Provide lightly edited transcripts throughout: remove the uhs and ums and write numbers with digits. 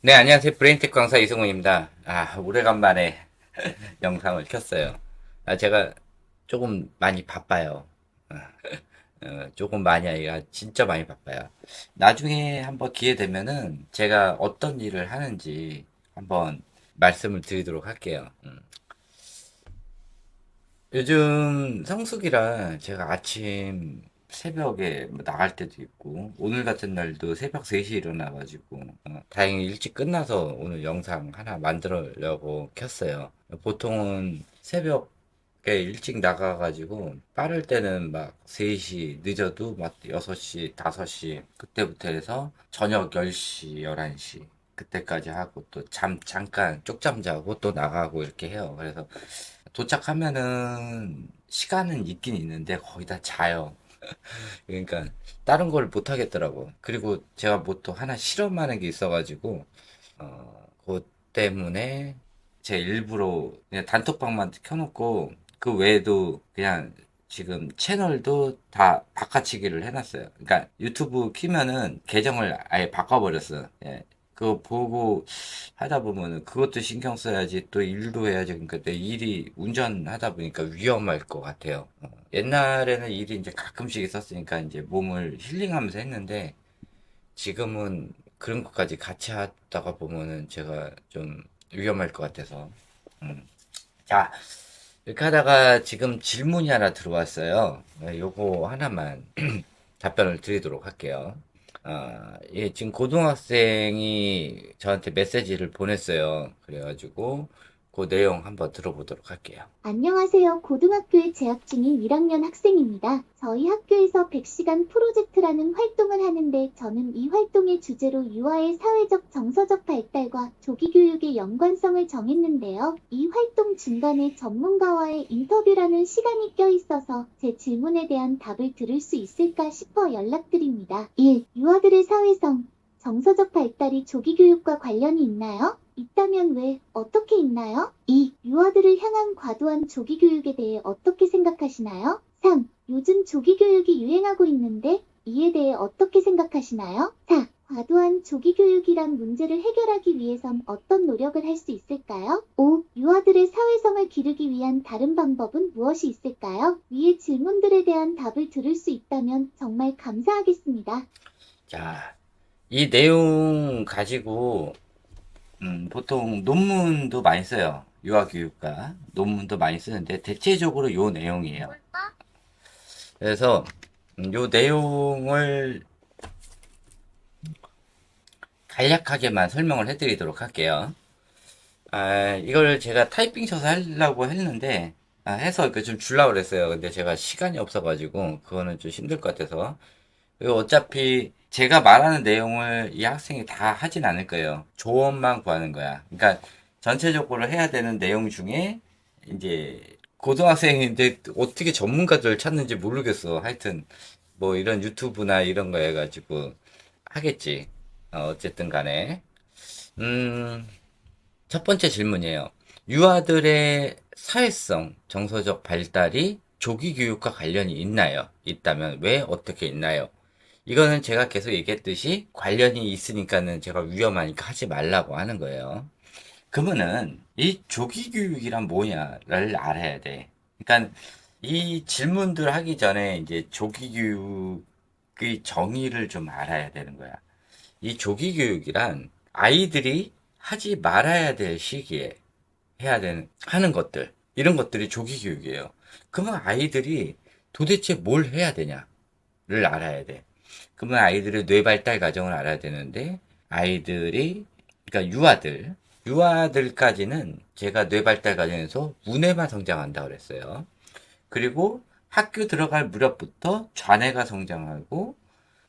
네, 안녕하세요. 브레인테크 강사 이승훈입니다. 오래간만에 영상을 켰어요. 제가 조금 많이 바빠요. 조금 많이 아니라 진짜 많이 바빠요. 나중에 한번 기회 되면은 제가 어떤 일을 하는지 한번 말씀을 드리도록 할게요. 요즘 성수기라 제가 아침 새벽에 뭐 나갈 때도 있고 오늘 같은 날도 새벽 3시에 일어나가지고 다행히 일찍 끝나서 오늘 영상 하나 만들려고 켰어요. 보통은 새벽에 일찍 나가가지고 빠를 때는 막 3시 늦어도 막 6시 5시 그때부터 해서 저녁 10시 11시 그때까지 하고 또 잠깐 쪽잠 자고 또 나가고 이렇게 해요. 그래서 도착하면은 시간은 있긴 있는데 거의 다 자요. 그러니까 다른 걸 못 하겠더라고. 그리고 제가 뭐 또 하나 실험하는 게 있어가지고 그것 때문에 제 일부러 그냥 단톡방만 켜놓고 그 외에도 그냥 지금 채널도 다 바꿔치기를 해놨어요. 그러니까 유튜브 키면은 계정을 아예 바꿔버렸어. 예. 그거 보고 하다 보면은 그것도 신경 써야지 또 일도 해야지. 그러니까 내 일이 운전하다 보니까 위험할 것 같아요. 옛날에는 일이 이제 가끔씩 있었으니까 이제 몸을 힐링하면서 했는데 지금은 그런 것까지 같이 하다가 보면은 제가 좀 위험할 것 같아서. 자, 이렇게 하다가 지금 질문이 하나 들어왔어요. 요거 하나만 답변을 드리도록 할게요. 예, 지금 고등학생이 저한테 메시지를 보냈어요. 그래가지고 그 내용 한번 들어보도록 할게요. 안녕하세요. 고등학교에 재학 중인 1학년 학생입니다. 저희 학교에서 100시간 프로젝트라는 활동을 하는데 저는 이 활동의 주제로 유아의 사회적 정서적 발달과 조기 교육의 연관성을 정했는데요. 이 활동 중간에 전문가와의 인터뷰라는 시간이 껴있어서 제 질문에 대한 답을 들을 수 있을까 싶어 연락드립니다. 1. 유아들의 사회성, 정서적 발달이 조기 교육과 관련이 있나요? 있다면 왜, 어떻게 있나요? 2. 유아들을 향한 과도한 조기 교육에 대해 어떻게 생각하시나요? 3. 요즘 조기 교육이 유행하고 있는데 이에 대해 어떻게 생각하시나요? 4. 과도한 조기 교육이란 문제를 해결하기 위해선 어떤 노력을 할 수 있을까요? 5. 유아들의 사회성을 기르기 위한 다른 방법은 무엇이 있을까요? 위의 질문들에 대한 답을 들을 수 있다면 정말 감사하겠습니다. 자, 이 내용 가지고 보통 논문도 많이 써요. 유아교육과 논문도 많이 쓰는데 대체적으로 요 내용이에요. 그래서 요 내용을 간략하게만 설명을 해드리도록 할게요. 이걸 제가 타이핑 쳐서 하려고 했는데 해서 그 좀 줄라 그랬어요. 근데 제가 시간이 없어가지고 그거는 좀 힘들 것 같아서. 그리고 어차피 제가 말하는 내용을 이 학생이 다 하진 않을 거예요. 조언만 구하는 거야. 그러니까 전체적으로 해야 되는 내용 중에 이제 고등학생인데 어떻게 전문가들 찾는지 모르겠어. 하여튼 뭐 이런 유튜브나 이런 거 해가지고 하겠지. 어쨌든 간에. 음, 첫 번째 질문이에요. 유아들의 사회성, 정서적 발달이 조기 교육과 관련이 있나요? 있다면 왜 어떻게 있나요? 이거는 제가 계속 얘기했듯이 관련이 있으니까는 제가 위험하니까 하지 말라고 하는 거예요. 그러면은 이 조기 교육이란 뭐냐를 알아야 돼. 그러니까 이 질문들 하기 전에 이제 조기 교육의 정의를 좀 알아야 되는 거야. 이 조기 교육이란 아이들이 하지 말아야 될 시기에 하는 것들, 이런 것들이 조기 교육이에요. 그러면 아이들이 도대체 뭘 해야 되냐를 알아야 돼. 그러면 아이들의 뇌발달 과정을 알아야 되는데, 그러니까 유아들까지는 제가 뇌발달 과정에서 문해만 성장한다 그랬어요. 그리고 학교 들어갈 무렵부터 좌뇌가 성장하고,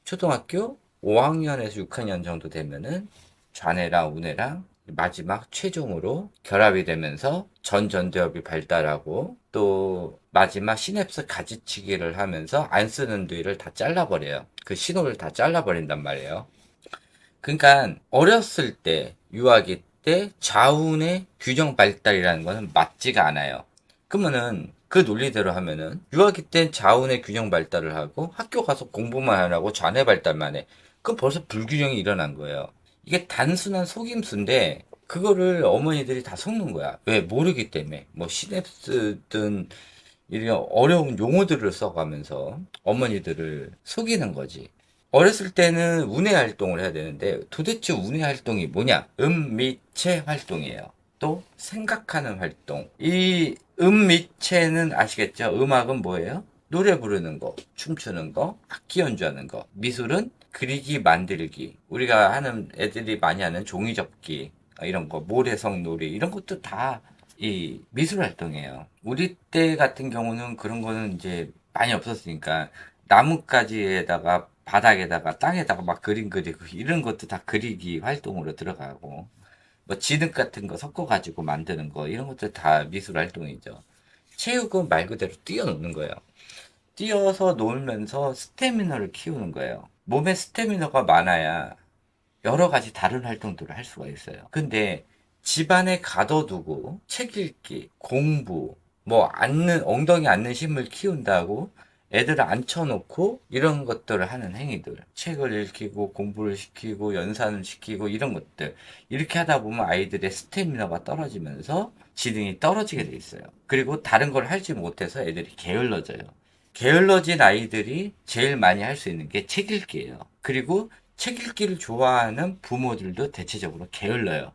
초등학교 5학년에서 6학년 정도 되면은 좌뇌랑 우뇌랑 마지막 최종으로 결합이 되면서 전전두엽이 발달하고 또 마지막 시냅스 가지치기를 하면서 안 쓰는 뇌를 다 잘라버려요. 그 신호를 다 잘라버린단 말이에요. 그러니까 어렸을 때 유아기 때 좌우의 균형 발달이라는 것은 맞지가 않아요. 그러면은 그 논리대로 하면은 유아기 땐 좌우의 균형 발달을 하고 학교 가서 공부만 하라고 좌뇌 발달만 해. 그럼 벌써 불균형이 일어난 거예요. 이게 단순한 속임수인데 그거를 어머니들이 다 속는 거야. 왜? 모르기 때문에. 뭐 시냅스든 이런 어려운 용어들을 써가면서 어머니들을 속이는 거지. 어렸을 때는 운해 활동을 해야 되는데 도대체 운해 활동이 뭐냐? 음미체 활동이에요. 또 생각하는 활동. 이 음미체는 아시겠죠? 음악은 뭐예요? 노래 부르는 거, 춤추는 거, 악기 연주하는 거. 미술은 그리기, 만들기. 우리가 하는 애들이 많이 하는 종이접기 이런 거, 모래성 놀이 이런 것도 다 이 미술 활동이에요. 우리 때 같은 경우는 그런 거는 이제 많이 없었으니까 나뭇가지에다가 바닥에다가 땅에다가 막 그림 그리고 이런 것도 다 그리기 활동으로 들어가고 뭐 진흙 같은 거 섞어 가지고 만드는 거 이런 것도 다 미술 활동이죠. 체육은 말 그대로 뛰어노는 거예요. 뛰어서 놀면서 스태미너를 키우는 거예요. 몸에 스태미너가 많아야 여러 가지 다른 활동들을 할 수가 있어요. 근데 집안에 가둬두고 책 읽기, 공부, 뭐 앉는 엉덩이 앉는 힘을 키운다고 애들을 앉혀놓고 이런 것들을 하는 행위들, 책을 읽히고 공부를 시키고 연산을 시키고 이런 것들 이렇게 하다 보면 아이들의 스태미너가 떨어지면서 지능이 떨어지게 돼 있어요. 그리고 다른 걸 하지 못해서 애들이 게을러져요. 게을러진 아이들이 제일 많이 할 수 있는 게 책 읽기예요. 그리고 책 읽기를 좋아하는 부모들도 대체적으로 게을러요.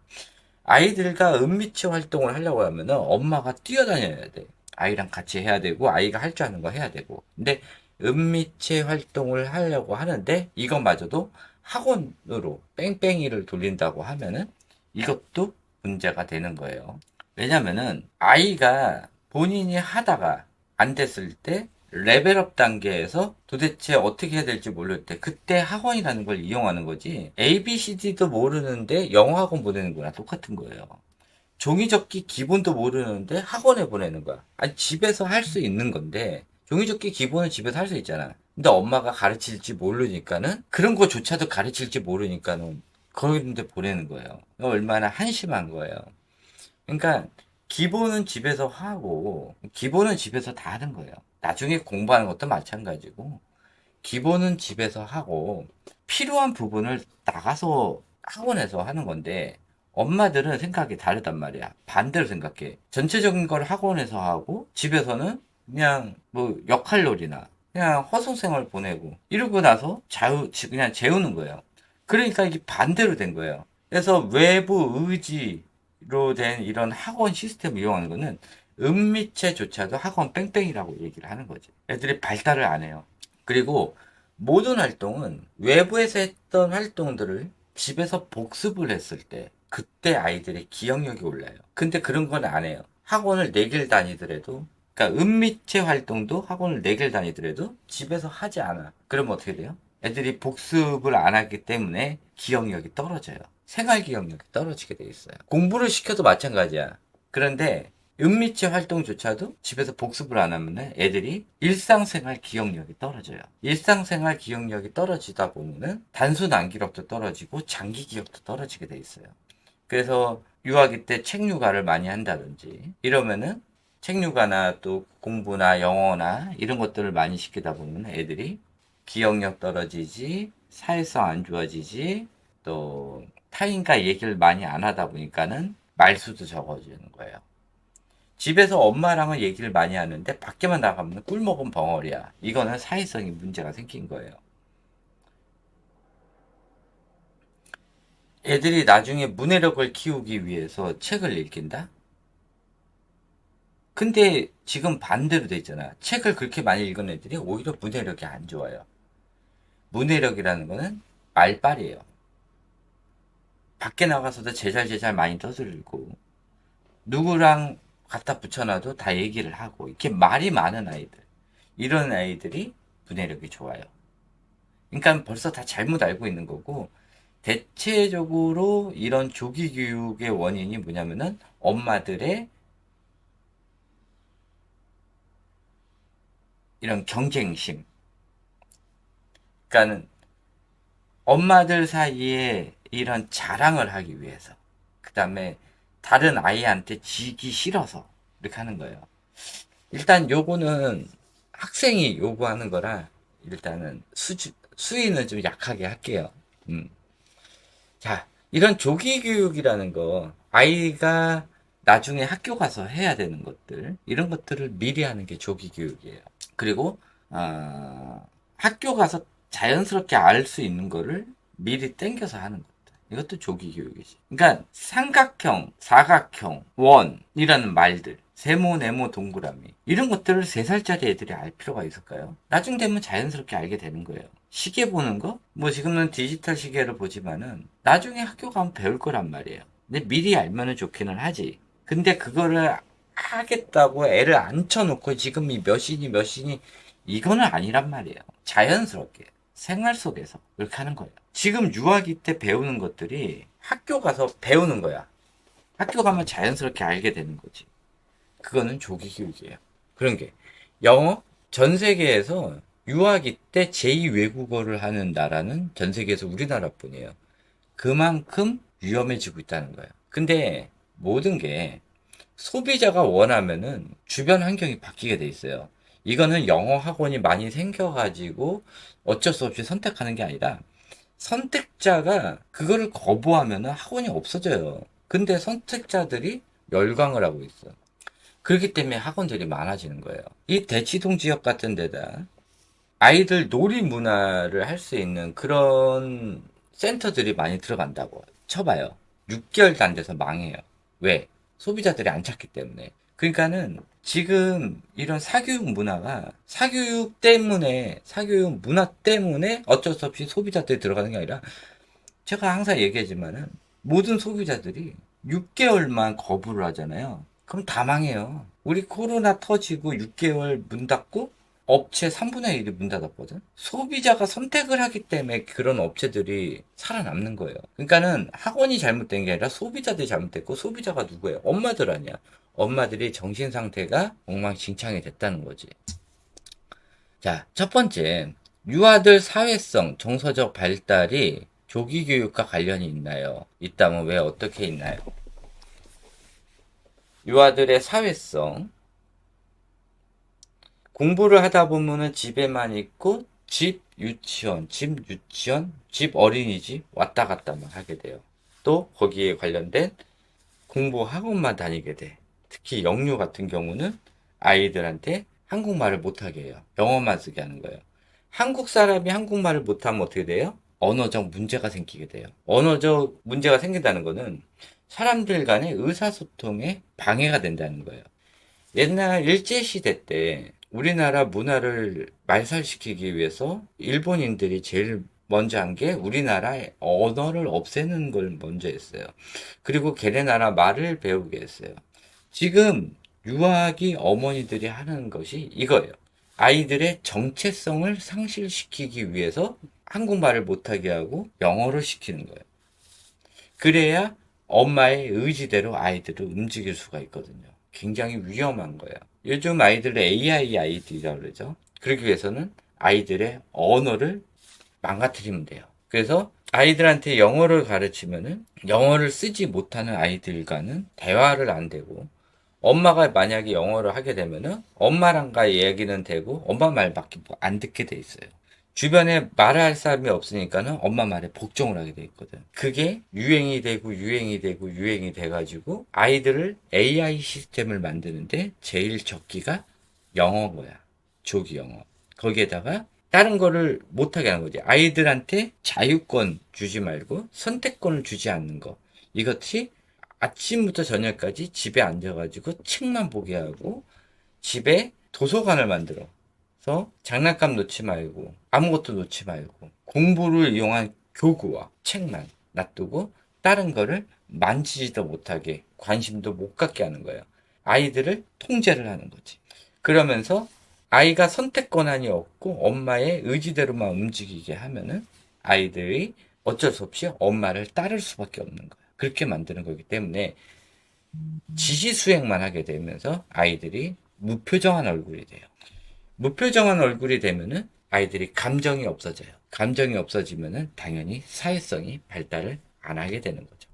아이들과 은미치 활동을 하려고 하면 엄마가 뛰어다녀야 돼. 아이랑 같이 해야 되고, 아이가 할 줄 아는 거 해야 되고. 근데 은미체 활동을 하려고 하는데, 이것마저도 학원으로 뺑뺑이를 돌린다고 하면은 이것도 문제가 되는 거예요. 왜냐면은 아이가 본인이 하다가 안 됐을 때 레벨업 단계에서 도대체 어떻게 해야 될지 모를 때 그때 학원이라는 걸 이용하는 거지. ABCD도 모르는데 영어 학원 보내는 거랑 똑같은 거예요. 종이접기 기본도 모르는데 학원에 보내는 거야. 아니 집에서 할 수 있는 건데 종이접기 기본은 집에서 할 수 있잖아. 근데 엄마가 가르칠지 모르니까는 그런 거조차도 가르칠지 모르니까는 그런 데 보내는 거예요. 얼마나 한심한 거예요. 그러니까 기본은 집에서 하고 기본은 집에서 다 하는 거예요. 나중에 공부하는 것도 마찬가지고 기본은 집에서 하고 필요한 부분을 나가서 학원에서 하는 건데 엄마들은 생각이 다르단 말이야. 반대로 생각해. 전체적인 걸 학원에서 하고 집에서는 그냥 뭐 역할놀이나 그냥 허송세월 보내고 이러고 나서 그냥 재우는 거예요. 그러니까 이게 반대로 된 거예요. 그래서 외부 의지로 된 이런 학원 시스템을 이용하는 거는 은미체조차도 학원 뺑뺑이라고 얘기를 하는 거지. 애들이 발달을 안 해요. 그리고 모든 활동은 외부에서 했던 활동들을 집에서 복습을 했을 때 그때 아이들의 기억력이 올라요. 근데 그런 건 안 해요. 학원을 4개를 다니더라도 그러니까 은미체 활동도 학원을 4개를 다니더라도 집에서 하지 않아. 그러면 어떻게 돼요? 애들이 복습을 안 하기 때문에 기억력이 떨어져요. 생활 기억력이 떨어지게 돼 있어요. 공부를 시켜도 마찬가지야. 그런데 은미체 활동조차도 집에서 복습을 안 하면 애들이 일상생활 기억력이 떨어져요. 일상생활 기억력이 떨어지다 보면은 단순 암기력도 떨어지고 장기 기억도 떨어지게 돼 있어요. 그래서 유아기 때 책육아를 많이 한다든지 이러면은 책육아나 또 공부나 영어나 이런 것들을 많이 시키다 보면 애들이 기억력 떨어지지, 사회성 안 좋아지지, 또 타인과 얘기를 많이 안 하다 보니까는 말수도 적어지는 거예요. 집에서 엄마랑은 얘기를 많이 하는데 밖에만 나가면 꿀먹은 벙어리야. 이거는 사회성이 문제가 생긴 거예요. 애들이 나중에 문해력을 키우기 위해서 책을 읽긴다? 근데 지금 반대로 돼 있잖아. 책을 그렇게 많이 읽은 애들이 오히려 문해력이 안 좋아요. 문해력이라는 거는 말빨이에요. 밖에 나가서도 제잘제잘 많이 떠들고 누구랑 갖다 붙여놔도 다 얘기를 하고 이렇게 말이 많은 아이들 이런 아이들이 문해력이 좋아요. 그러니까 벌써 다 잘못 알고 있는 거고 대체적으로 이런 조기 교육의 원인이 뭐냐면은 엄마들의 이런 경쟁심. 그러니까는 엄마들 사이에 이런 자랑을 하기 위해서 그 다음에 다른 아이한테 지기 싫어서 이렇게 하는 거예요. 일단 요거는 학생이 요구하는 거라 일단은 수위는 좀 약하게 할게요. 자, 이런 조기 교육이라는 거, 아이가 나중에 학교 가서 해야 되는 것들, 이런 것들을 미리 하는 게 조기 교육이에요. 그리고 학교 가서 자연스럽게 알 수 있는 거를 미리 땡겨서 하는 것들. 이것도 조기 교육이지. 그러니까 삼각형, 사각형, 원이라는 말들, 세모, 네모, 동그라미 이런 것들을 3살짜리 애들이 알 필요가 있을까요? 나중 되면 자연스럽게 알게 되는 거예요. 시계 보는 거? 뭐 지금은 디지털 시계를 보지만은 나중에 학교 가면 배울 거란 말이에요. 근데 미리 알면은 좋기는 하지. 근데 그거를 하겠다고 애를 앉혀놓고 지금이 몇 시니 몇 시니 이거는 아니란 말이에요. 자연스럽게 생활 속에서 그렇게 하는 거예요. 지금 유아기 때 배우는 것들이 학교 가서 배우는 거야. 학교 가면 자연스럽게 알게 되는 거지. 그거는 조기 교육이에요. 그런 게 영어 전 세계에서 유아기 때 제2 외국어를 하는 나라는 전 세계에서 우리나라뿐이에요. 그만큼 위험해지고 있다는 거예요. 근데 모든 게 소비자가 원하면은 주변 환경이 바뀌게 돼 있어요. 이거는 영어 학원이 많이 생겨가지고 어쩔 수 없이 선택하는 게 아니라 선택자가 그거를 거부하면은 학원이 없어져요. 근데 선택자들이 열광을 하고 있어. 그렇기 때문에 학원들이 많아지는 거예요. 이 대치동 지역 같은 데다 아이들 놀이 문화를 할 수 있는 그런 센터들이 많이 들어간다고 쳐봐요. 6개월도 안 돼서 망해요. 왜? 소비자들이 안 찾기 때문에. 그러니까는 지금 이런 사교육 문화가 사교육 문화 때문에 어쩔 수 없이 소비자들이 들어가는 게 아니라 제가 항상 얘기하지만은 모든 소비자들이 6개월만 거부를 하잖아요. 그럼 다 망해요. 우리 코로나 터지고 6개월 문 닫고 업체 3분의 1이 문 닫았거든. 소비자가 선택을 하기 때문에 그런 업체들이 살아남는 거예요. 그러니까는 학원이 잘못된 게 아니라 소비자들이 잘못됐고 소비자가 누구예요? 엄마들 아니야. 엄마들이 정신 상태가 엉망진창이 됐다는 거지. 자, 첫 번째, 유아들 사회성, 정서적 발달이 조기 교육과 관련이 있나요? 있다면 왜 어떻게 있나요? 유아들의 사회성, 공부를 하다 보면은 집에만 있고 집 유치원, 집 어린이집 왔다 갔다만 하게 돼요. 또 거기에 관련된 공부 학원만 다니게 돼. 특히 영유 같은 경우는 아이들한테 한국말을 못하게 해요. 영어만 쓰게 하는 거예요. 한국 사람이 한국말을 못하면 어떻게 돼요? 언어적 문제가 생기게 돼요. 언어적 문제가 생긴다는 거는 사람들 간의 의사소통에 방해가 된다는 거예요. 옛날 일제시대 때 우리나라 문화를 말살시키기 위해서 일본인들이 제일 먼저 한 게 우리나라의 언어를 없애는 걸 먼저 했어요. 그리고 걔네 나라 말을 배우게 했어요. 지금 유아기 어머니들이 하는 것이 이거예요. 아이들의 정체성을 상실시키기 위해서 한국말을 못하게 하고 영어를 시키는 거예요. 그래야 엄마의 의지대로 아이들을 움직일 수가 있거든요. 굉장히 위험한 거예요. 요즘 아이들을 AI 아이들이라고 그러죠. 그러기 위해서는 아이들의 언어를 망가뜨리면 돼요. 그래서 아이들한테 영어를 가르치면은 영어를 쓰지 못하는 아이들과는 대화를 안 되고 엄마가 만약에 영어를 하게 되면은 엄마랑가 얘기는 되고 엄마 말밖에 안 듣게 돼 있어요. 주변에 말할 사람이 없으니까는 엄마 말에 복종을 하게 돼 있거든. 그게 유행이 되고 유행이 되고 유행이 돼가지고 아이들을 AI 시스템을 만드는데 제일 적기가 영어인 거야. 조기 영어. 거기에다가 다른 거를 못하게 하는 거지. 아이들한테 자유권 주지 말고 선택권을 주지 않는 거. 이것이 아침부터 저녁까지 집에 앉아가지고 책만 보게 하고 집에 도서관을 만들어서 장난감 놓지 말고 아무것도 놓지 말고 공부를 이용한 교구와 책만 놔두고 다른 거를 만지지도 못하게 관심도 못 갖게 하는 거예요. 아이들을 통제를 하는 거지. 그러면서 아이가 선택 권한이 없고 엄마의 의지대로만 움직이게 하면은 아이들이 어쩔 수 없이 엄마를 따를 수밖에 없는 거예요. 그렇게 만드는 거기 때문에 지시 수행만 하게 되면서 아이들이 무표정한 얼굴이 돼요. 무표정한 얼굴이 되면은 아이들이 감정이 없어져요. 감정이 없어지면은 당연히 사회성이 발달을 안 하게 되는 거죠.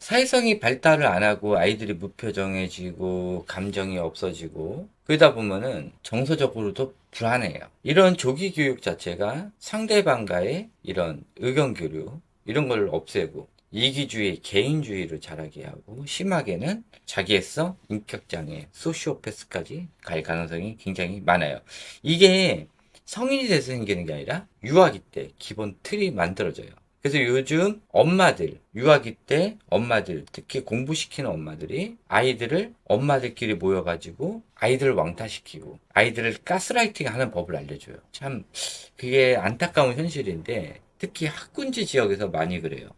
사회성이 발달을 안 하고 아이들이 무표정해지고 감정이 없어지고 그러다 보면은 정서적으로도 불안해요. 이런 조기 교육 자체가 상대방과의 이런 의견 교류 이런 걸 없애고 이기주의, 개인주의로 자라게 하고 심하게는 자기애성, 인격장애, 소시오패스까지 갈 가능성이 굉장히 많아요. 이게 성인이 돼서 생기는 게 아니라 유아기 때 기본 틀이 만들어져요. 그래서 요즘 엄마들, 유아기 때 엄마들, 특히 공부시키는 엄마들이 아이들을 엄마들끼리 모여가지고 아이들을 왕따시키고 아이들을 가스라이팅 하는 법을 알려줘요. 참, 그게 안타까운 현실인데 특히 학군지 지역에서 많이 그래요.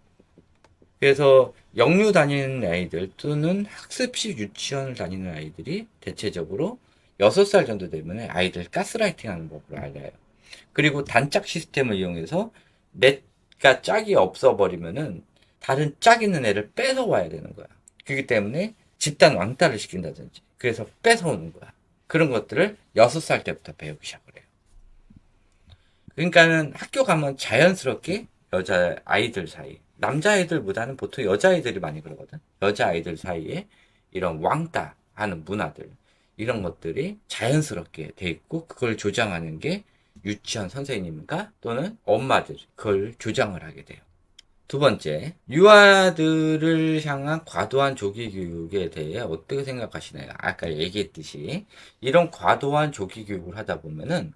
그래서 영유 다니는 아이들 또는 학습식 유치원을 다니는 아이들이 대체적으로 6살 정도 되면 아이들 가스라이팅 하는 법을 알아요. 그리고 단짝 시스템을 이용해서 넷가 짝이 없어버리면은 다른 짝 있는 애를 뺏어와야 되는 거야. 그렇기 때문에 집단 왕따를 시킨다든지 그래서 뺏어오는 거야. 그런 것들을 6살 때부터 배우기 시작을 해요. 그러니까는 학교 가면 자연스럽게 여자 아이들 사이, 남자아이들보다는 보통 여자아이들이 많이 그러거든. 여자아이들 사이에 이런 왕따 하는 문화들, 이런 것들이 자연스럽게 돼 있고, 그걸 조장하는 게 유치원 선생님과 또는 엄마들, 그걸 조장을 하게 돼요. 두 번째, 유아들을 향한 과도한 조기 교육에 대해 어떻게 생각하시나요? 아까 얘기했듯이, 이런 과도한 조기 교육을 하다 보면은,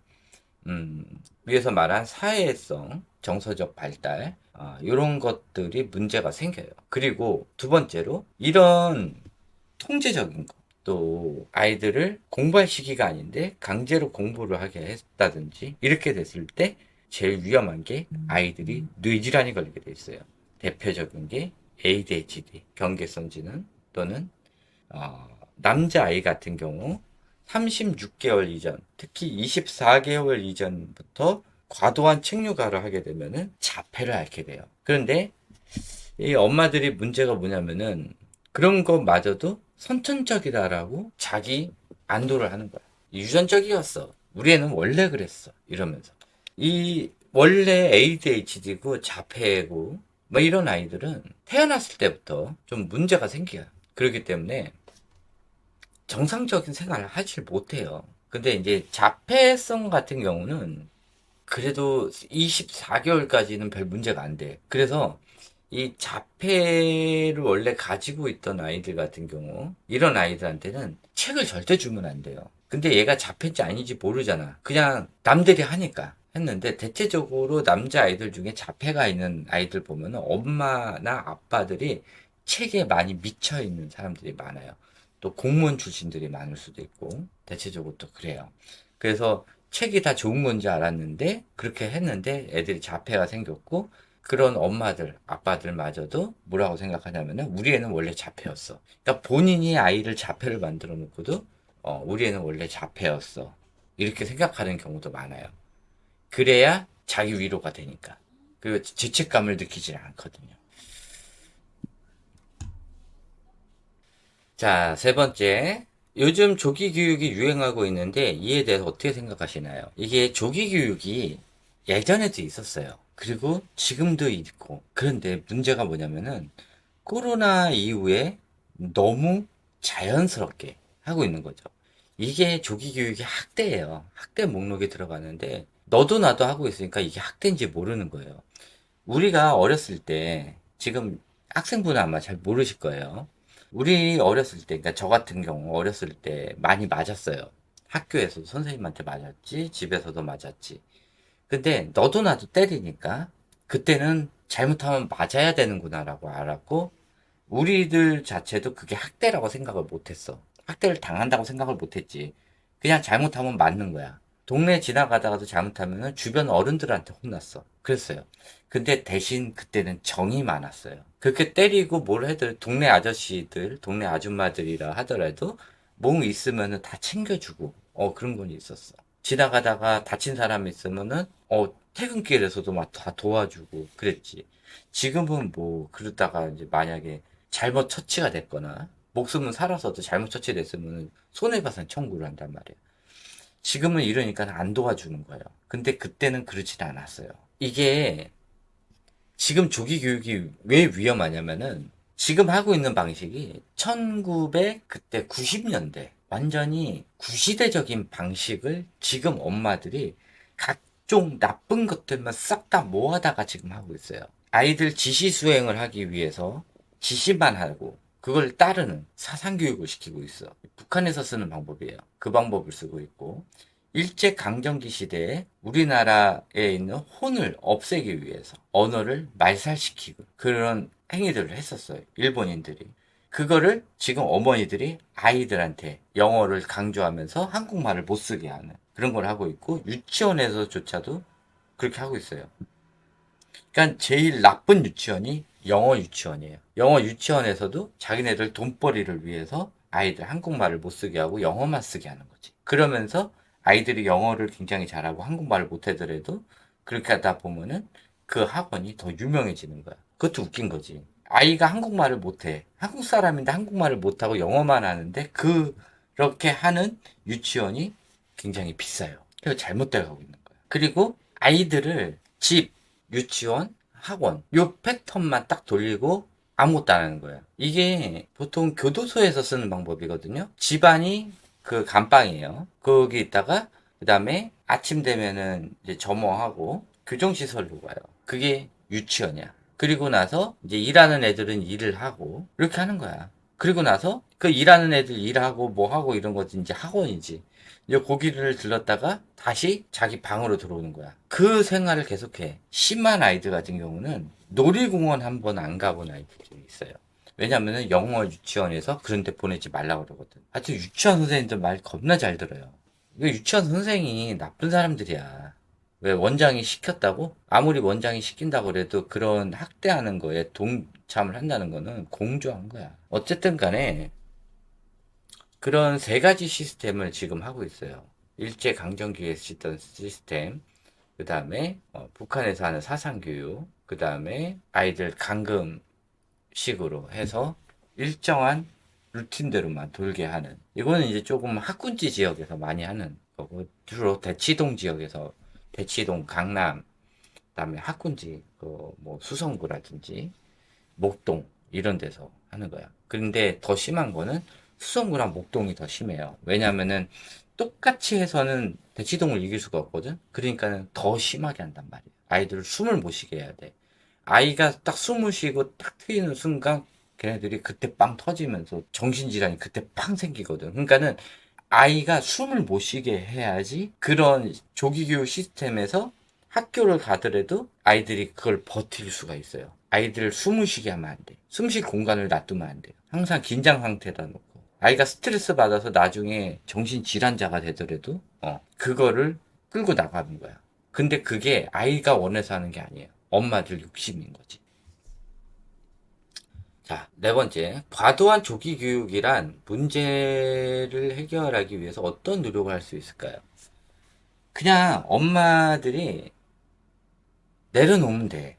위에서 말한 사회성, 정서적 발달, 이런 것들이 문제가 생겨요. 그리고 두 번째로, 이런 통제적인 거, 또 아이들을 공부할 시기가 아닌데 강제로 공부를 하게 했다든지, 이렇게 됐을 때 제일 위험한 게 아이들이 뇌질환이 걸리게 돼 있어요. 대표적인 게 ADHD, 경계성 지능, 또는 남자아이 같은 경우 36개월 이전, 특히 24개월 이전부터 과도한 책육아를 하게 되면은 자폐를 앓게 돼요. 그런데 이 엄마들이 문제가 뭐냐면은 그런 것마저도 선천적이다라고 자기 안도를 하는 거야. 유전적이었어. 우리 애는 원래 그랬어. 이러면서. 이 원래 ADHD고 자폐고 뭐 이런 아이들은 태어났을 때부터 좀 문제가 생겨요. 그렇기 때문에 정상적인 생활을 하질 못해요. 근데 이제 자폐성 같은 경우는 그래도 24개월까지는 별 문제가 안 돼. 그래서 이 자폐를 원래 가지고 있던 아이들 같은 경우, 이런 아이들한테는 책을 절대 주면 안 돼요. 근데 얘가 자폐인지 아닌지 모르잖아. 그냥 남들이 하니까 했는데, 대체적으로 남자아이들 중에 자폐가 있는 아이들 보면 엄마나 아빠들이 책에 많이 미쳐 있는 사람들이 많아요. 또 공무원 출신들이 많을 수도 있고, 대체적으로 또 그래요. 그래서 책이 다 좋은 건지 알았는데, 그렇게 했는데 애들이 자폐가 생겼고, 그런 엄마들, 아빠들마저도 뭐라고 생각하냐면은, 우리 애는 원래 자폐였어. 그러니까 본인이 아이를 자폐를 만들어 놓고도, 우리 애는 원래 자폐였어. 이렇게 생각하는 경우도 많아요. 그래야 자기 위로가 되니까. 그리고 죄책감을 느끼지 않거든요. 자, 세 번째. 요즘 조기 교육이 유행하고 있는데 이에 대해서 어떻게 생각하시나요? 이게 조기 교육이 예전에도 있었어요. 그리고 지금도 있고. 그런데 문제가 뭐냐면은 코로나 이후에 너무 자연스럽게 하고 있는 거죠. 이게 조기 교육이 학대예요. 학대 목록에 들어가는데 너도 나도 하고 있으니까 이게 학대인지 모르는 거예요. 우리가 어렸을 때 지금 학생분은 아마 잘 모르실 거예요. 우리 어렸을 때, 그러니까 저 같은 경우 어렸을 때 많이 맞았어요. 학교에서도 선생님한테 맞았지, 집에서도 맞았지. 근데 너도 나도 때리니까 그때는 잘못하면 맞아야 되는구나라고 알았고, 우리들 자체도 그게 학대라고 생각을 못했어. 학대를 당한다고 생각을 못했지. 그냥 잘못하면 맞는 거야. 동네 지나가다가도 잘못하면 주변 어른들한테 혼났어. 그랬어요. 근데 대신 그때는 정이 많았어요. 그렇게 때리고 뭘 해도 동네 아저씨들, 동네 아줌마들이라 하더라도 뭐 있으면 다 챙겨주고, 그런 건 있었어. 지나가다가 다친 사람 있으면은, 퇴근길에서도 막 다 도와주고 그랬지. 지금은 뭐, 그러다가 이제 만약에 잘못 처치가 됐거나, 목숨은 살아서도 잘못 처치됐으면 손해배상 청구를 한단 말이야. 지금은 이러니까 안 도와주는 거예요. 근데 그때는 그렇진 않았어요. 이게 지금 조기 교육이 왜 위험하냐면은 지금 하고 있는 방식이 1900 그때 90년대 완전히 구시대적인 방식을 지금 엄마들이 각종 나쁜 것들만 싹 다 모아다가 지금 하고 있어요. 아이들 지시 수행을 하기 위해서 지시만 하고 그걸 따르는 사상교육을 시키고 있어. 북한에서 쓰는 방법이에요. 그 방법을 쓰고 있고, 일제강점기 시대에 우리나라에 있는 혼을 없애기 위해서 언어를 말살시키고 그런 행위들을 했었어요. 일본인들이. 그거를 지금 어머니들이 아이들한테 영어를 강조하면서 한국말을 못 쓰게 하는 그런 걸 하고 있고, 유치원에서조차도 그렇게 하고 있어요. 그러니까 제일 나쁜 유치원이 영어 유치원이에요. 영어 유치원에서도 자기네들 돈벌이를 위해서 아이들 한국말을 못 쓰게 하고 영어만 쓰게 하는 거지. 그러면서 아이들이 영어를 굉장히 잘하고 한국말을 못하더라도 그렇게 하다 보면은 그 학원이 더 유명해지는 거야. 그것도 웃긴 거지. 아이가 한국말을 못해. 한국 사람인데 한국말을 못하고 영어만 하는데 그렇게 하는 유치원이 굉장히 비싸요. 그래서 잘못돼 가고 있는 거야. 그리고 아이들을 집, 유치원, 학원 요 패턴만 딱 돌리고 아무것도 안 하는 거예요. 이게 보통 교도소에서 쓰는 방법이거든요. 집안이 그 감방이에요. 거기 있다가 그 다음에 아침 되면은 이제 점호하고 교정시설로 가요. 그게 유치원이야. 그리고 나서 이제 일하는 애들은 일을 하고 이렇게 하는 거야. 그리고 나서 그 일하는 애들 일하고 뭐 하고 이런 거지 이제 학원이지. 이제 고기를 들렀다가 다시 자기 방으로 들어오는 거야. 그 생활을 계속해. 심한 아이들 같은 경우는 놀이공원 한 번 안 가본 아이들이 있어요. 왜냐면은 영어 유치원에서 그런 데 보내지 말라고 그러거든. 하여튼 유치원 선생님들 말 겁나 잘 들어요. 이거 유치원 선생이 나쁜 사람들이야. 왜 원장이 시켰다고? 아무리 원장이 시킨다고 그래도 그런 학대하는 거에 동참을 한다는 거는 공조한 거야. 어쨌든 간에 그런 세 가지 시스템을 지금 하고 있어요. 일제 강점기에 쓰던 시스템, 그 다음에 북한에서 하는 사상교육, 그 다음에 아이들 감금식으로 해서 일정한 루틴대로만 돌게 하는. 이거는 이제 조금 학군지 지역에서 많이 하는 거고, 주로 대치동 지역에서, 대치동, 강남, 그다음에 학군지, 뭐 수성구라든지 목동 이런 데서 하는 거야. 그런데 더 심한 거는 수성구랑 목동이 더 심해요. 왜냐면은 똑같이 해서는 대치동을 이길 수가 없거든. 그러니까는 더 심하게 한단 말이야. 아이들을 숨을 못 쉬게 해야 돼. 아이가 딱 숨을 쉬고 딱 트이는 순간 걔네들이 그때 빵 터지면서 정신질환이 그때 팡 생기거든. 그러니까는 아이가 숨을 못 쉬게 해야지 그런 조기교육 시스템에서 학교를 가더라도 아이들이 그걸 버틸 수가 있어요. 아이들을 숨을 쉬게 하면 안 돼. 숨 쉴 공간을 놔두면 안 돼요. 항상 긴장 상태다 놓고. 아이가 스트레스 받아서 나중에 정신질환자가 되더라도, 그거를 끌고 나가는 거야. 근데 그게 아이가 원해서 하는 게 아니에요. 엄마들 욕심인 거지. 자, 네 번째. 과도한 조기 교육이란 문제를 해결하기 위해서 어떤 노력을 할 수 있을까요? 그냥 엄마들이 내려놓으면 돼.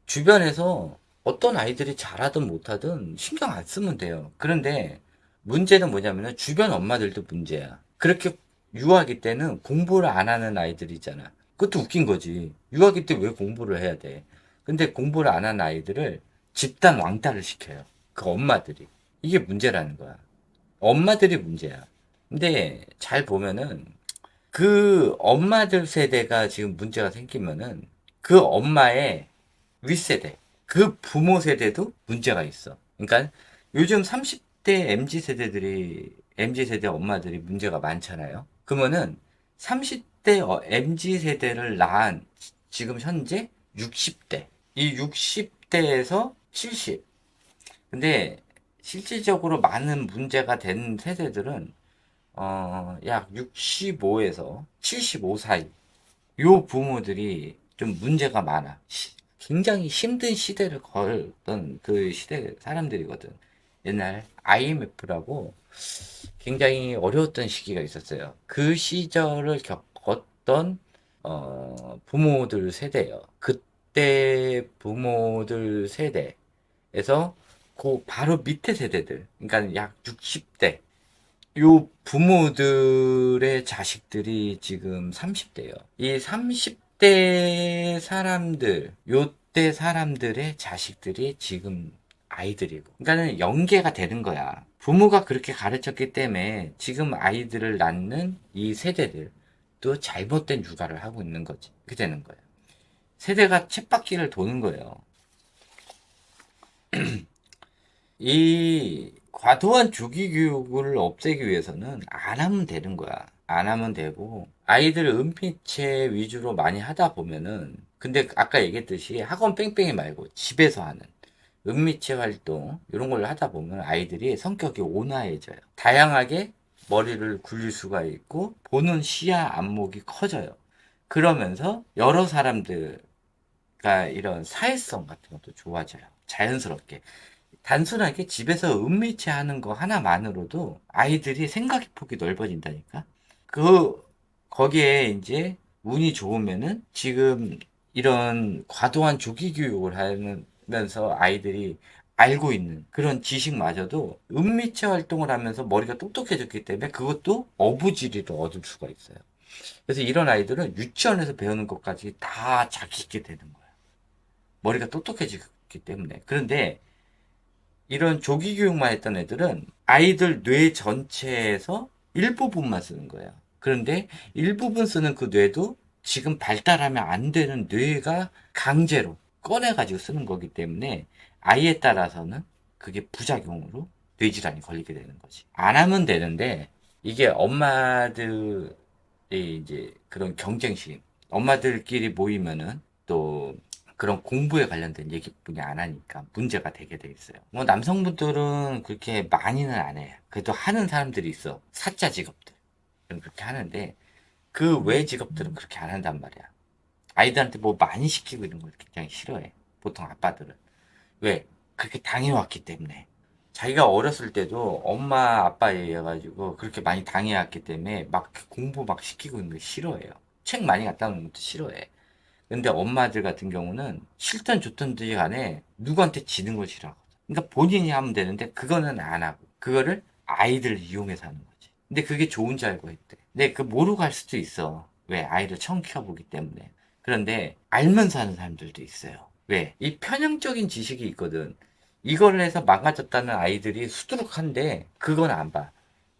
주변에서 어떤 아이들이 잘하든 못하든 신경 안 쓰면 돼요. 그런데 문제는 뭐냐면은 주변 엄마들도 문제야. 그렇게 유아기 때는 공부를 안 하는 아이들이 있잖아. 그것도 웃긴 거지. 유아기 때 왜 공부를 해야 돼? 근데 공부를 안 하는 아이들을 집단 왕따를 시켜요. 그 엄마들이. 이게 문제라는 거야. 엄마들이 문제야. 근데 잘 보면은 그 엄마들 세대가 지금 문제가 생기면은 그 엄마의 윗세대, 그 부모 세대도 문제가 있어. 그러니까 요즘 30대 MZ 세대들이, MZ 세대 엄마들이 문제가 많잖아요. 그러면은 30대 MZ 세대를 낳은 지금 현재 60대. 이 60대에서 70. 근데 실질적으로 많은 문제가 된 세대들은 약 65에서 75 사이. 요 부모들이 좀 문제가 많아. 굉장히 힘든 시대를 걸던 그 시대 사람들이거든. 옛날 IMF라고 굉장히 어려웠던 시기가 있었어요. 그 시절을 겪었던 부모들 세대예요. 그때 부모들 세대에서 그 바로 밑에 세대들, 그러니까 약 60대 요 부모들의 자식들이 지금 30대예요. 이 30대 사람들, 요때 사람들의 자식들이 지금 아이들이고. 그러니까는 연계가 되는 거야. 부모가 그렇게 가르쳤기 때문에 지금 아이들을 낳는 이 세대들도 잘못된 육아를 하고 있는 거지. 그렇게 되는 거예요. 세대가 쳇바퀴를 도는 거예요. 이 과도한 조기 교육을 없애기 위해서는 안 하면 되는 거야. 안 하면 되고 아이들 은피체 위주로 많이 하다 보면은 근데 아까 얘기했듯이 학원 뺑뺑이 말고 집에서 하는 은미체 활동 이런 걸 하다 보면 아이들이 성격이 온화해져요. 다양하게 머리를 굴릴 수가 있고 보는 시야 안목이 커져요. 그러면서 여러 사람들과 이런 사회성 같은 것도 좋아져요. 자연스럽게. 단순하게 집에서 은미체 하는 거 하나만으로도 아이들이 생각의 폭이 넓어진다니까. 거기에 이제 운이 좋으면은 지금 이런 과도한 조기 교육을 하면서 아이들이 알고 있는 그런 지식마저도 은미체 활동을 하면서 머리가 똑똑해졌기 때문에 그것도 어부지리로 얻을 수가 있어요. 그래서 이런 아이들은 유치원에서 배우는 것까지 다 자기 있게 되는 거예요. 머리가 똑똑해지기 때문에. 그런데 이런 조기 교육만 했던 애들은 아이들 뇌 전체에서 일부분만 쓰는 거예요. 그런데 일부분 쓰는 그 뇌도 지금 발달하면 안 되는 뇌가 강제로 꺼내가지고 쓰는 거기 때문에 아이에 따라서는 그게 부작용으로 뇌질환이 걸리게 되는 거지. 안 하면 되는데 이게 엄마들이 이제 그런 경쟁심, 엄마들끼리 모이면은 또 그런 공부에 관련된 얘기뿐이 안 하니까 문제가 되게 돼 있어요. 뭐 남성분들은 그렇게 많이는 안 해요. 그래도 하는 사람들이 있어. 사자 직업들. 그렇게 하는데 그 외 직업들은 그렇게 안 한단 말이야. 아이들한테 뭐 많이 시키고 이런 걸 굉장히 싫어해. 보통 아빠들은. 왜? 그렇게 당해왔기 때문에. 자기가 어렸을 때도 엄마 아빠에 의해 가지고 그렇게 많이 당해왔기 때문에 막 공부 막 시키고 있는 거 싫어해요. 책 많이 갖다 놓는 것도 싫어해. 근데 엄마들 같은 경우는 싫든 좋든지 간에 누구한테 지는 걸 싫어하거든. 그러니까 본인이 하면 되는데 그거는 안 하고 그거를 아이들을 이용해서 하는 거지. 근데 그게 좋은 줄 알고 했대. 근데 그 모르고 할 수도 있어. 왜? 아이를 처음 키워보기 때문에. 그런데 알면서 하는 사람들도 있어요. 왜? 이 편향적인 지식이 있거든. 이걸 해서 망가졌다는 아이들이 수두룩한데 그건 안 봐.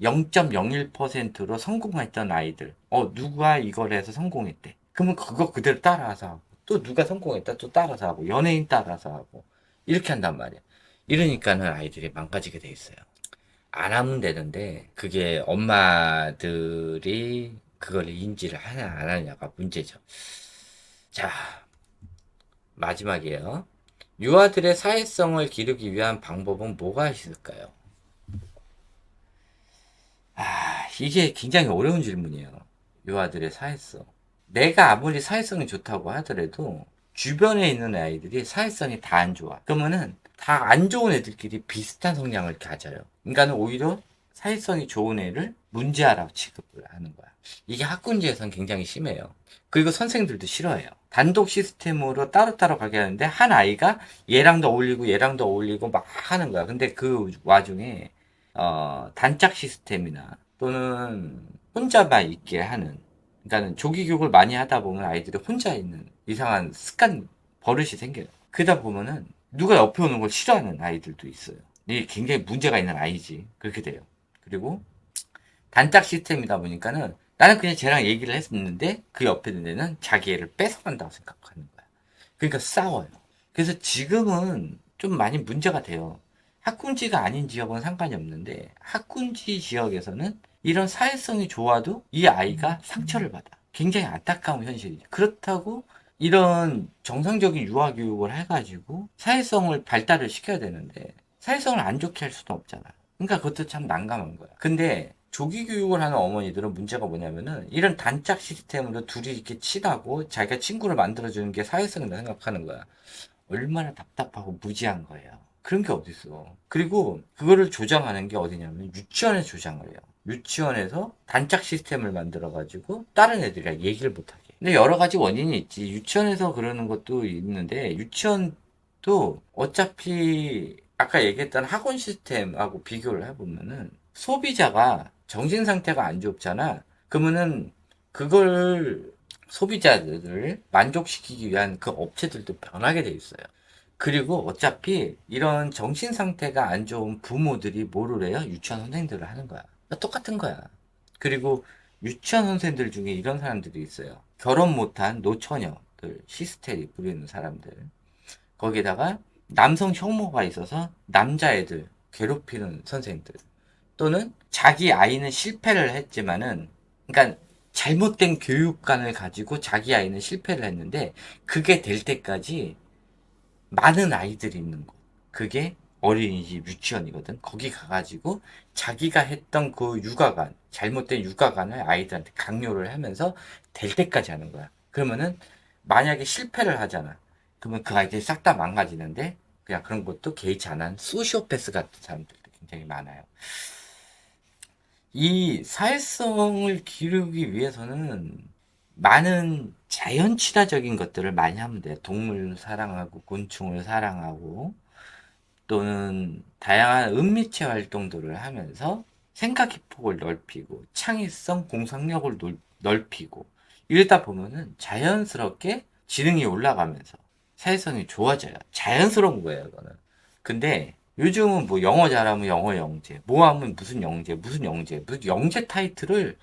0.01%로 성공했던 아이들. 누가 이걸 해서 성공했대. 그러면 그거 그대로 따라서 하고, 또 누가 성공했다 또 따라서 하고, 연예인 따라서 하고, 이렇게 한단 말이야. 이러니까는 아이들이 망가지게 돼 있어요. 안 하면 되는데, 그게 엄마들이 그걸 인지를 하냐, 안 하냐가 문제죠. 자, 마지막이에요. 유아들의 사회성을 기르기 위한 방법은 뭐가 있을까요? 이게 굉장히 어려운 질문이에요. 유아들의 사회성. 내가 아무리 사회성이 좋다고 하더라도 주변에 있는 아이들이 사회성이 다 안 좋아. 그러면은 다 안 좋은 애들끼리 비슷한 성향을 가져요. 그러니까는 오히려 사회성이 좋은 애를 문제아라고 취급을 하는 거야. 이게 학군지에선 굉장히 심해요. 그리고 선생님들도 싫어해요. 단독 시스템으로 따로따로 가게 하는데 한 아이가 얘랑도 어울리고 얘랑도 어울리고 막 하는 거야. 근데 그 와중에 단짝 시스템이나 또는 혼자만 있게 하는 그러니까 조기 교육을 많이 하다 보면 아이들이 혼자 있는 이상한 습관 버릇이 생겨요. 그러다 보면은 누가 옆에 오는 걸 싫어하는 아이들도 있어요. 이게 굉장히 문제가 있는 아이지. 그렇게 돼요. 그리고 단짝 시스템이다 보니까는 나는 그냥 쟤랑 얘기를 했었는데 그 옆에 있는 애는 자기 애를 뺏어간다고 생각하는 거야. 그러니까 싸워요. 그래서 지금은 좀 많이 문제가 돼요. 학군지가 아닌 지역은 상관이 없는데 학군지 지역에서는 이런 사회성이 좋아도 이 아이가 상처를 받아. 굉장히 안타까운 현실이죠. 그렇다고 이런 정상적인 유아 교육을 해가지고 사회성을 발달을 시켜야 되는데 사회성을 안 좋게 할 수도 없잖아. 그러니까 그것도 참 난감한 거야. 근데 조기 교육을 하는 어머니들은 문제가 뭐냐면은 이런 단짝 시스템으로 둘이 이렇게 친하고 자기가 친구를 만들어주는 게 사회성이라고 생각하는 거야. 얼마나 답답하고 무지한 거예요. 그런 게 어딨어. 그리고 그거를 조장하는 게 어디냐면 유치원에서 조장을 해요. 유치원에서 단짝 시스템을 만들어가지고 다른 애들이랑 얘기를 못하게. 근데 여러 가지 원인이 있지. 유치원에서 그러는 것도 있는데 유치원도 어차피 아까 얘기했던 학원 시스템하고 비교를 해보면은 소비자가 정신 상태가 안 좋잖아. 그러면은 그걸 소비자들을 만족시키기 위한 그 업체들도 변하게 돼 있어요. 그리고 어차피 이런 정신 상태가 안 좋은 부모들이 뭐를 해요? 유치원 선생들을 하는 거야. 똑같은 거야. 그리고 유치원 선생들 중에 이런 사람들이 있어요. 결혼 못한 노처녀들, 시스테리 부리는 사람들. 거기다가 남성 혐오가 있어서 남자애들 괴롭히는 선생들. 또는 자기 아이는 실패를 했지만은, 그러니까 잘못된 교육관을 가지고 자기 아이는 실패를 했는데, 그게 될 때까지 많은 아이들이 있는 곳. 그게 어린이집 유치원이거든. 거기 가가지고 자기가 했던 그 육아관, 잘못된 육아관을 아이들한테 강요를 하면서 될 때까지 하는 거야. 그러면은 만약에 실패를 하잖아. 그러면 그 아이들이 싹 다 망가지는데 그냥 그런 것도 개의치 않은 소시오패스 같은 사람들도 굉장히 많아요. 이 사회성을 기르기 위해서는 많은 자연 친화적인 것들을 많이 하면 돼. 동물 사랑하고 곤충을 사랑하고 또는 다양한 은미체 활동들을 하면서 생각의 폭을 넓히고 창의성, 공상력을 넓히고 이러다 보면은 자연스럽게 지능이 올라가면서 사회성이 좋아져요. 자연스러운 거예요, 그거는. 근데 요즘은 뭐 영어 잘하면 영어 영재, 뭐 하면 무슨 영재, 무슨 영재, 무슨 영재 타이틀을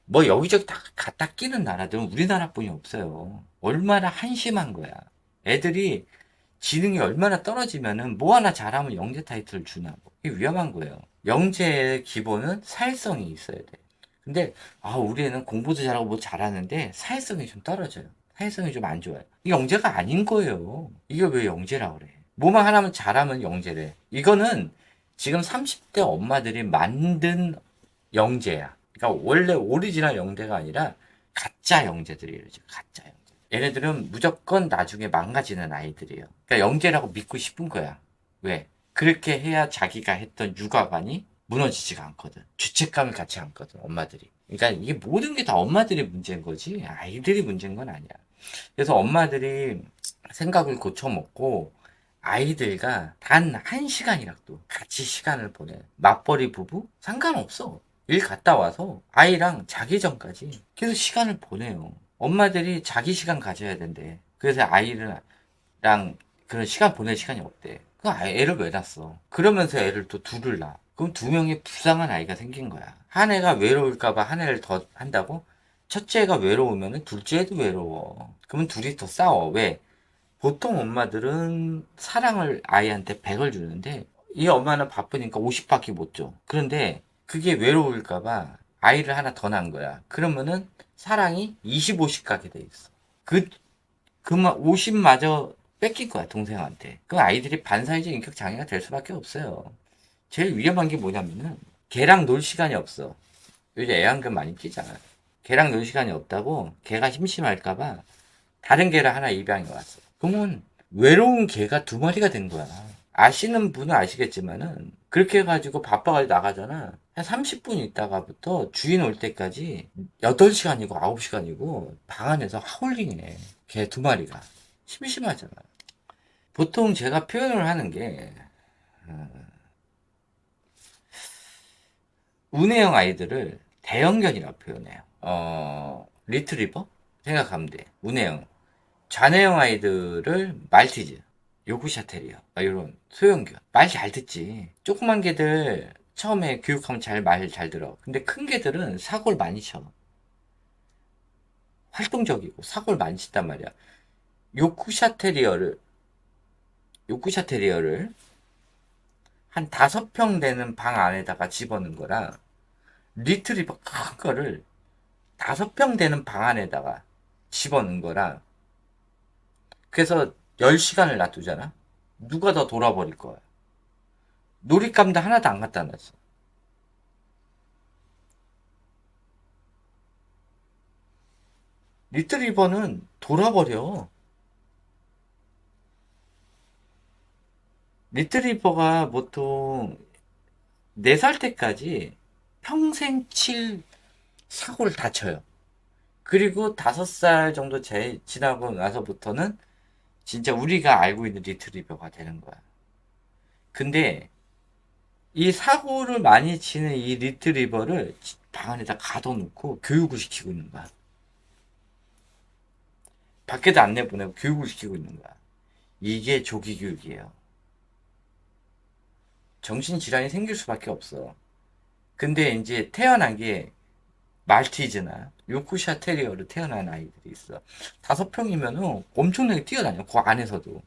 뭐 여기저기 다 갖다 끼는 나라들은 우리나라뿐이 없어요. 얼마나 한심한 거야. 애들이 지능이 얼마나 떨어지면은 뭐 하나 잘하면 영재 타이틀을 주나고. 이게 위험한 거예요. 영재의 기본은 사회성이 있어야 돼. 근데 우리 애는 공부도 잘하고 뭐 잘하는데 사회성이 좀 떨어져요. 사회성이 좀 안 좋아요. 이게 영재가 아닌 거예요. 이게 왜 영재라 그래? 뭐만 하나만 잘하면 영재래. 이거는 지금 30대 엄마들이 만든 영재야. 그러니까 원래 오리지널 영재가 아니라 가짜 영재들이 이러죠. 가짜 영재. 얘네들은 무조건 나중에 망가지는 아이들이에요. 그러니까 영재라고 믿고 싶은 거야. 왜? 그렇게 해야 자기가 했던 육아관이 무너지지가 않거든. 죄책감을 갖지 않거든, 엄마들이. 그러니까 이게 모든 게 다 엄마들이 문제인 거지, 아이들이 문제인 건 아니야. 그래서 엄마들이 생각을 고쳐먹고, 아이들과 단 1시간이라도 같이 시간을 보내. 맞벌이 부부? 상관없어. 일 갔다 와서 아이랑 자기 전까지 계속 시간을 보내요. 엄마들이 자기 시간 가져야 된대. 그래서 아이랑 그런 시간 보낼 시간이 없대. 그 애를 왜 낳았어? 그러면서 애를 또 둘을 낳아. 그럼 두 명의 불쌍한 아이가 생긴 거야. 한 애가 외로울까봐 한 애를 더 한다고? 첫째가 외로우면 둘째 애도 외로워. 그러면 둘이 더 싸워. 왜? 보통 엄마들은 사랑을 아이한테 100을 주는데 이 엄마는 바쁘니까 50밖에 못 줘. 그런데 그게 외로울까봐 아이를 하나 더 낳은 거야. 그러면은 사랑이 25씩 가게 돼 있어. 그 50마저 뺏길 거야, 동생한테. 그 아이들이 반사회적 인격 장애가 될 수밖에 없어요. 제일 위험한 게 뭐냐면은 걔랑 놀 시간이 없어. 요즘 애완견 많이 끼잖아. 걔랑 놀 시간이 없다고 걔가 심심할까봐 다른 개를 하나 입양해 왔어. 그러면 외로운 개가 2마리가 된 거야. 아시는 분은 아시겠지만은 그렇게 해가지고 바빠가지고 나가잖아. 한 30분 있다가부터 주인 올 때까지 8시간이고 9시간이고 방 안에서 하울링해. 개 2마리가. 심심하잖아. 보통 제가 표현을 하는 게 운해형 아이들을 대형견이라고 표현해요. 리트리버? 생각하면 돼. 운해형. 좌뇌형 아이들을 말티즈, 요크샤 테리어, 이런 소형견. 말 잘 듣지. 조그만 개들 처음에 교육하면 말 잘 들어. 근데 큰 개들은 사고를 많이 쳐. 활동적이고 사고를 많이 친단 말이야. 요크샤 테리어를, 요크샤 테리어를 한 5평 되는 방 안에다가 집어넣은 거랑 리트리버 큰 거를 5평 되는 방 안에다가 집어넣은 거랑 그래서 10시간을 놔두잖아? 누가 더 돌아버릴 거야? 놀잇감도 하나도 안 갖다 놨어. 리트리버는 돌아버려. 리트리버가 보통 4살 때까지 평생 칠 사고를 다 쳐요. 그리고 5살 정도 지나고 나서부터는 진짜 우리가 알고 있는 리트리버가 되는 거야. 근데 이 사고를 많이 치는 이 리트리버를 방 안에다 가둬놓고 교육을 시키고 있는 거야. 밖에도 안 내보내고 교육을 시키고 있는 거야. 이게 조기 교육이에요. 정신질환이 생길 수밖에 없어. 근데 이제 태어난 게 말티즈나 요크샤 테리어로 태어난 아이들이 있어. 5평이면은 엄청나게 뛰어다녀. 그 안에서도.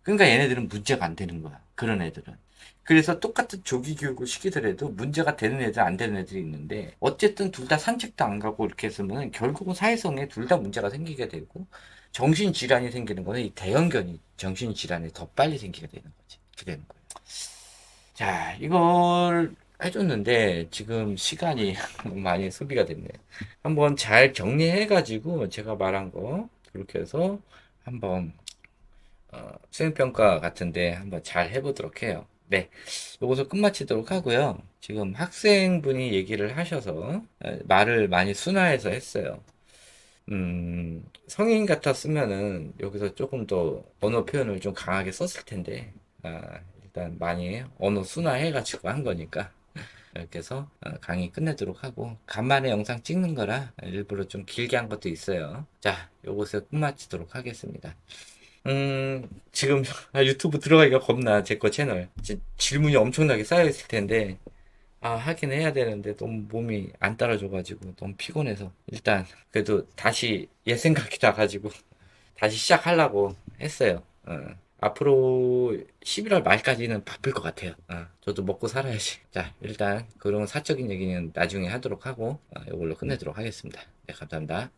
그러니까 얘네들은 문제가 안 되는 거야. 그런 애들은. 그래서 똑같은 조기 교육을 시키더라도 문제가 되는 애들, 안 되는 애들이 있는데, 어쨌든 둘 다 산책도 안 가고 이렇게 했으면 결국은 사회성에 둘 다 문제가 생기게 되고, 정신질환이 생기는 거는 이 대형견이 정신질환이 더 빨리 생기게 되는 거지. 그렇게 되는 거예요. 자, 이걸 해줬는데, 지금 시간이 많이 소비가 됐네. 한번 잘 정리해가지고, 제가 말한 거, 그렇게 해서 한번 수행평가 같은데 한번 잘 해보도록 해요. 네, 요것을 끝마치도록 하고요. 지금 학생분이 얘기를 하셔서 말을 많이 순화해서 했어요. 성인 같았으면은 여기서 조금 더 언어 표현을 좀 강하게 썼을 텐데, 일단 많이 언어 순화해가지고 한 거니까. 이렇게 해서 강의 끝내도록 하고, 간만에 영상 찍는 거라 일부러 좀 길게 한 것도 있어요. 자, 요것을 끝마치도록 하겠습니다. 지금 유튜브 들어가기가 겁나, 제 거 채널. 질문이 엄청나게 쌓여있을 텐데, 하긴 해야 되는데 너무 몸이 안 따라줘가지고 너무 피곤해서. 일단, 그래도 다시 옛 생각이 나가지고, 다시 시작하려고 했어요. 앞으로 11월 말까지는 바쁠 것 같아요. 저도 먹고 살아야지. 자, 일단, 그런 사적인 얘기는 나중에 하도록 하고, 이걸로 끝내도록 하겠습니다. 네, 감사합니다.